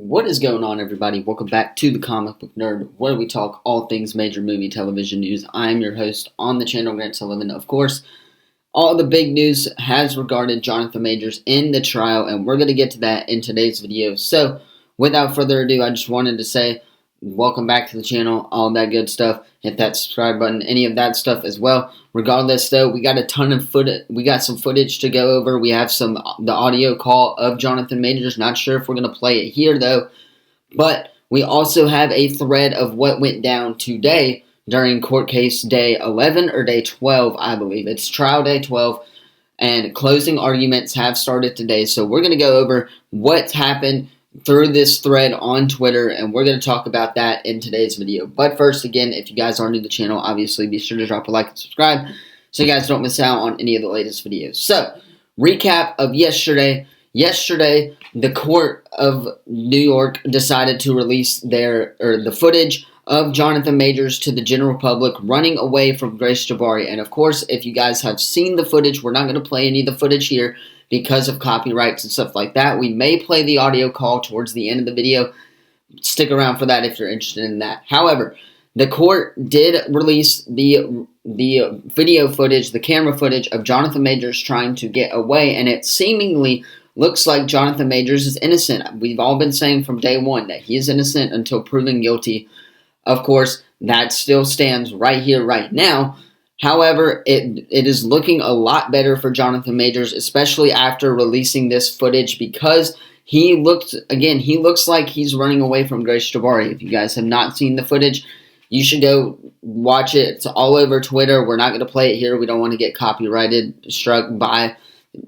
What is going on, everybody? Welcome back to the Comic Book Nerd, where we talk all things major movie television news. I am your host on the channel, Grant Sullivan. Of course, all the big news has regarded Jonathan Majors in the trial, and we're going to get to that in today's video. So, without further ado, I just wanted to say welcome back to the channel, all that good stuff. Hit that subscribe button, any of that stuff as well. Regardless, though, we got a ton of footage. We got some footage to go over. We have the audio call of Jonathan Majors. Not sure if we're going to play it here, though. But we also have a thread of what went down today during court case day 11 or day 12, I believe. It's trial day 12, and closing arguments have started today. So we're going to go over what's happened through this thread on Twitter, and we're going to talk about that in today's video. But first, again, if you guys are new to the channel, obviously be sure to drop a like and subscribe so you guys don't miss out on any of the latest videos. So, recap of yesterday. Yesterday, the court of New York decided to release the footage of Jonathan Majors to the general public running away from Grace Jabbari. And of course, if you guys have seen the footage, we're not going to play any of the footage here because of copyrights and stuff like that. We may play the audio call towards the end of the video. Stick around for that if you're interested in that. However, the court did release the video footage, the camera footage of Jonathan Majors trying to get away, and it seemingly looks like Jonathan Majors is innocent. We've all been saying from day one that he is innocent until proven guilty. Of course, that still stands right here, right now. However, it is looking a lot better for Jonathan Majors, especially after releasing this footage, because he looks like he's running away from Grace Jabbari. If you guys have not seen the footage, you should go watch it. It's all over Twitter. We're not going to play it here. We don't want to get copyrighted, struck by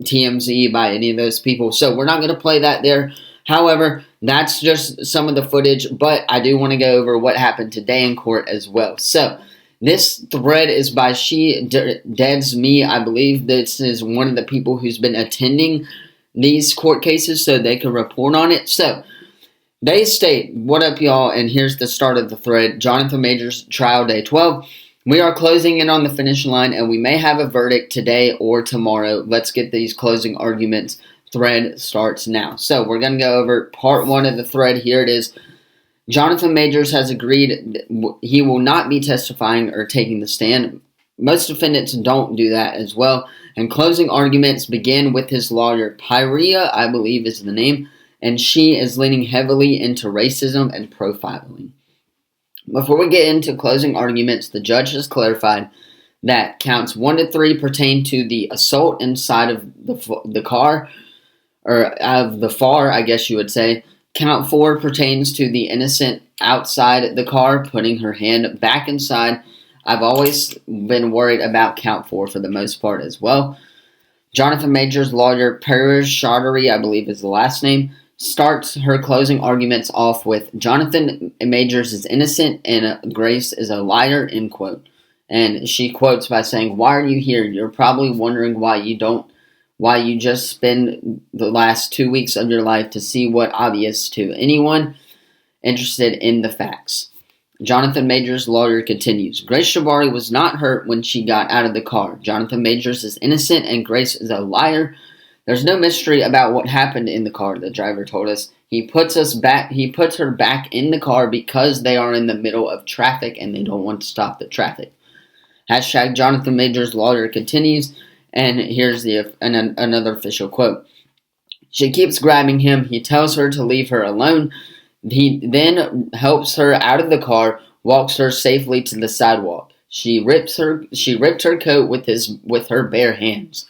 TMZ, by any of those people. So we're not going to play that there. However, that's just some of the footage, but I do want to go over what happened today in court as well. So, this thread is by She Deads Me. I believe this is one of the people who's been attending these court cases so they can report on it. So, they state, what up y'all, and here's the start of the thread. Jonathan Majors, trial day 12. We are closing in on the finish line, and we may have a verdict today or tomorrow. Let's get these closing arguments. Thread starts now. So, we're going to go over part one of the thread. Here it is. Jonathan Majors has agreed he will not be testifying or taking the stand. Most defendants don't do that as well. And closing arguments begin with his lawyer, Pyria, I believe is the name, and she is leaning heavily into racism and profiling. Before we get into closing arguments, the judge has clarified that counts 1 to 3 pertain to the assault inside of the car, or of the FAR, I guess you would say. Count 4 pertains to the innocent outside the car, putting her hand back inside. I've always been worried about count 4 for the most part as well. Jonathan Majors' lawyer, Parrish Chaudhary, I believe is the last name, starts her closing arguments off with, Jonathan Majors is innocent and Grace is a liar, end quote. And she quotes by saying, why are you here? You're probably wondering why you just spend the last 2 weeks of your life to see what obvious to anyone interested in the facts. Jonathan Majors' lawyer continues. Grace Jabbari was not hurt when she got out of the car. Jonathan Majors is innocent and Grace is a liar. There's no mystery about what happened in the car, the driver told us. He puts her back in the car because they are in the middle of traffic and they don't want to stop the traffic. Hashtag Jonathan Majors' lawyer continues. And here's another official quote. She keeps grabbing him. He tells her to leave her alone. He then helps her out of the car, walks her safely to the sidewalk. She ripped her coat with her bare hands.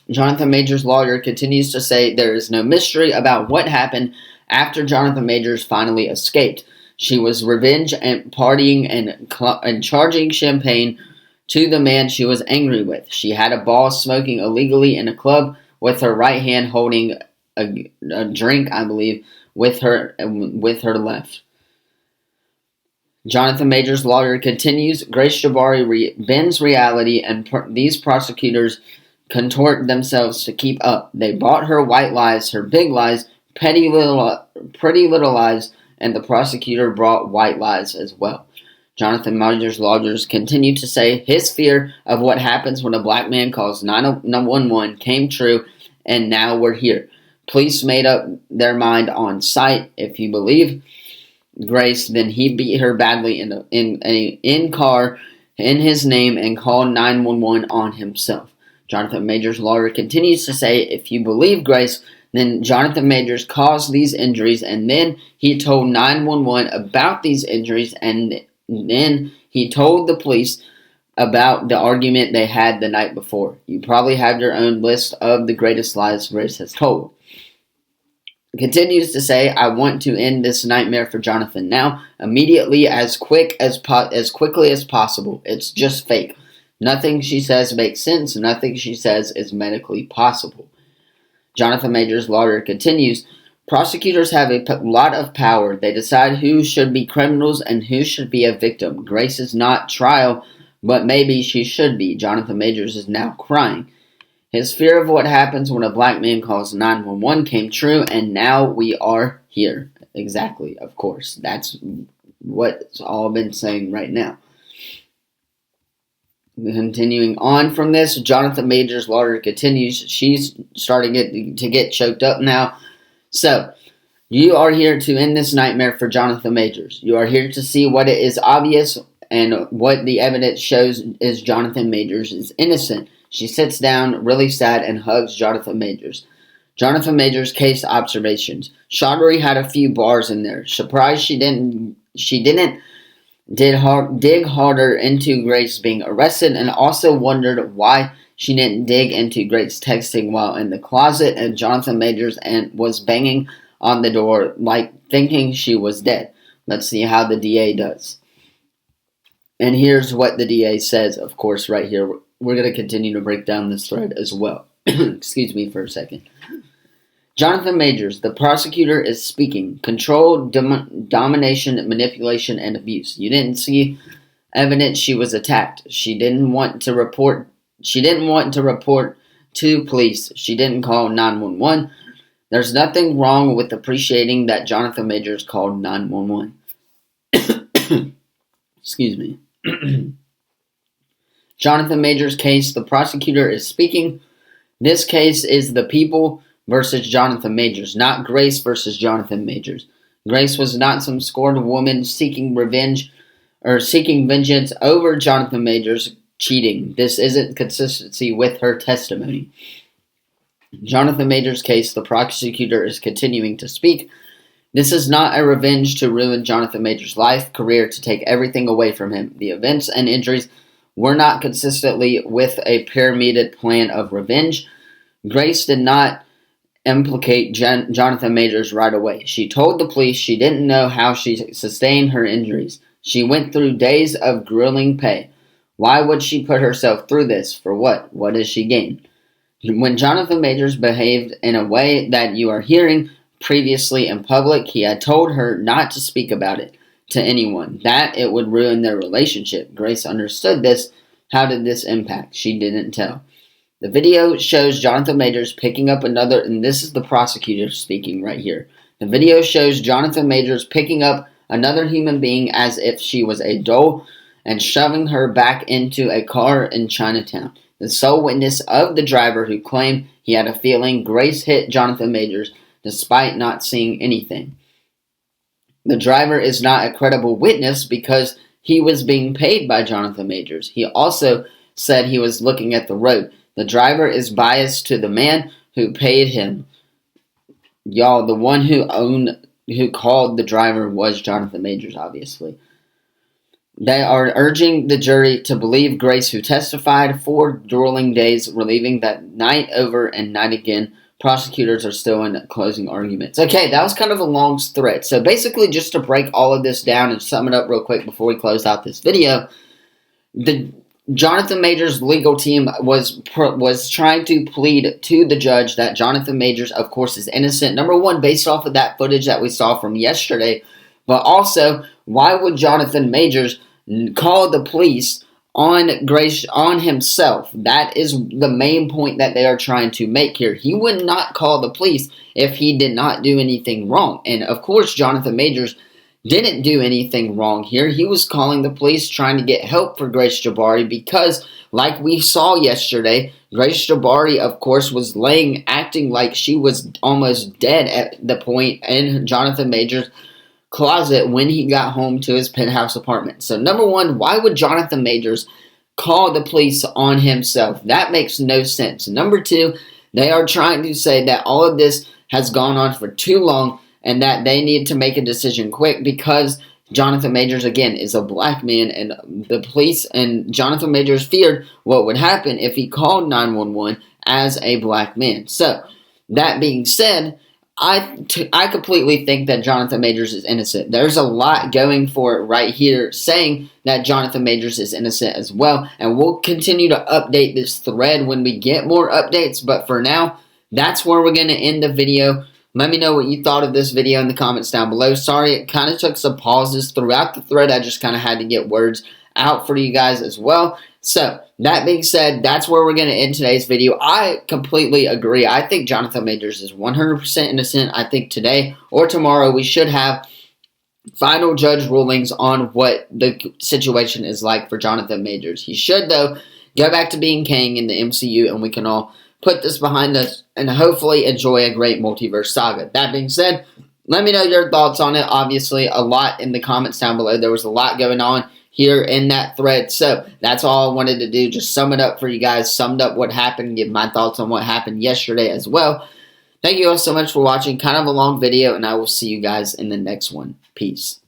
Jonathan Majors' lawyer continues to say there is no mystery about what happened after Jonathan Majors finally escaped. She was revenge and partying and charging champagne to the man she was angry with. She had a ball smoking illegally in a club with her right hand holding a drink, I believe, with her left. Jonathan Majors' lawyer continues, Grace Jabbari bends reality and these prosecutors contort themselves to keep up. They bought her white lies, her big lies, pretty little lies, and the prosecutor brought white lies as well. Jonathan Majors' lawyers continue to say his fear of what happens when a black man calls 911 came true, and now we're here. Police made up their mind on sight. If you believe Grace, then he beat her badly in car in his name and called 911 on himself. Jonathan Majors' lawyer continues to say, if you believe Grace, then Jonathan Majors caused these injuries, and then he told 911 about these injuries, and then he told the police about the argument they had the night before. You probably have your own list of the greatest lies Grace has told. Continues to say, I want to end this nightmare for Jonathan now, immediately, as quickly as possible. It's just fake. Nothing she says makes sense. Nothing she says is medically possible. Jonathan Majors' lawyer continues, prosecutors have a lot of power. They decide who should be criminals and who should be a victim. Grace is not trial, but maybe she should be. Jonathan Majors is now crying. His fear of what happens when a black man calls 911 came true, and now we are here. Exactly, of course. That's what's all been saying right now. Continuing on from this, Jonathan Majors' lawyer continues. She's starting to get choked up now. So, you are here to end this nightmare for Jonathan Majors. You are here to see what it is obvious and what the evidence shows is Jonathan Majors is innocent. She sits down, really sad, and hugs Jonathan Majors. Jonathan Majors' case observations. Chaudhry had a few bars in there. Surprised she didn't dig harder into Grace being arrested, and also wondered why she didn't dig into Grace texting while in the closet, and Jonathan Majors was banging on the door like thinking she was dead. Let's see how the DA does. And here's what the DA says, of course, right here. We're going to continue to break down this thread as well. Excuse me for a second. Jonathan Majors, the prosecutor, is speaking. Control, domination, manipulation, and abuse. You didn't see evidence she was attacked. She didn't want to report to police. She didn't call 911. There's nothing wrong with appreciating that Jonathan Majors called 911. Excuse me. Jonathan Majors' case, the prosecutor is speaking. This case is the people versus Jonathan Majors, not Grace versus Jonathan Majors. Grace was not some scorned woman seeking vengeance over Jonathan Majors cheating. This isn't consistency with her testimony. Jonathan Majors' case, the prosecutor is continuing to speak. This is not a revenge to ruin Jonathan Majors' life, career, to take everything away from him. The events and injuries were not consistently with a pyramided plan of revenge. Grace did not implicate Jonathan Majors right away. She told the police she didn't know how she sustained her injuries. She went through days of grueling pain. Why would she put herself through this? For what? What does she gain? When Jonathan Majors behaved in a way that you are hearing previously in public, he had told her not to speak about it to anyone, that it would ruin their relationship. Grace understood this. How did this impact? She didn't tell. The video shows Jonathan Majors picking up another, and this is the prosecutor speaking right here. The video shows Jonathan Majors picking up another human being as if she was a doll and shoving her back into a car in Chinatown. The sole witness of the driver who claimed he had a feeling Grace hit Jonathan Majors despite not seeing anything. The driver is not a credible witness because he was being paid by Jonathan Majors. He also said he was looking at the road. The driver is biased to the man who paid him. Y'all, the one who called the driver was Jonathan Majors, obviously. They are urging the jury to believe Grace, who testified 4 grueling days, relieving that night over and night again. Prosecutors are still in closing arguments. Okay, that was kind of a long thread. So basically, just to break all of this down and sum it up real quick before we close out this video, the Jonathan Majors' legal team was trying to plead to the judge that Jonathan Majors, of course, is innocent. Number one, based off of that footage that we saw from yesterday, but also, why would Jonathan Majors call the police on Grace, on himself? That is the main point that they are trying to make here. He would not call the police if he did not do anything wrong. And of course, Jonathan Majors didn't do anything wrong here. He was calling the police trying to get help for Grace Jabbari because, like we saw yesterday, Grace Jabari, of course, was acting like she was almost dead at the point in Jonathan Majors' closet when he got home to his penthouse apartment. So, number one, why would Jonathan Majors call the police on himself? That makes no sense. Number two, they are trying to say that all of this has gone on for too long and that they need to make a decision quick because Jonathan Majors, again, is a black man, and the police and Jonathan Majors feared what would happen if he called 911 as a black man. So, that being said, I completely think that Jonathan Majors is innocent. There's a lot going for it right here saying that Jonathan Majors is innocent as well, and we'll continue to update this thread when we get more updates, but for now, that's where we're going to end the video. Let me know what you thought of this video in the comments down below. Sorry, it kind of took some pauses throughout the thread. I just kind of had to get words out for you guys as well. So, that being said, that's where we're going to end today's video. I completely agree. I think Jonathan Majors is 100% innocent. I think today or tomorrow we should have final judge rulings on what the situation is like for Jonathan Majors. He should, though, go back to being Kang in the MCU, and we can all put this behind us and hopefully enjoy a great multiverse saga. That being said, let me know your thoughts on it. Obviously, a lot in the comments down below. There was a lot going on here in that thread. So, that's all I wanted to do. Just sum it up for you guys. Summed up what happened. Give my thoughts on what happened yesterday as well. Thank you all so much for watching. Kind of a long video, and I will see you guys in the next one. Peace.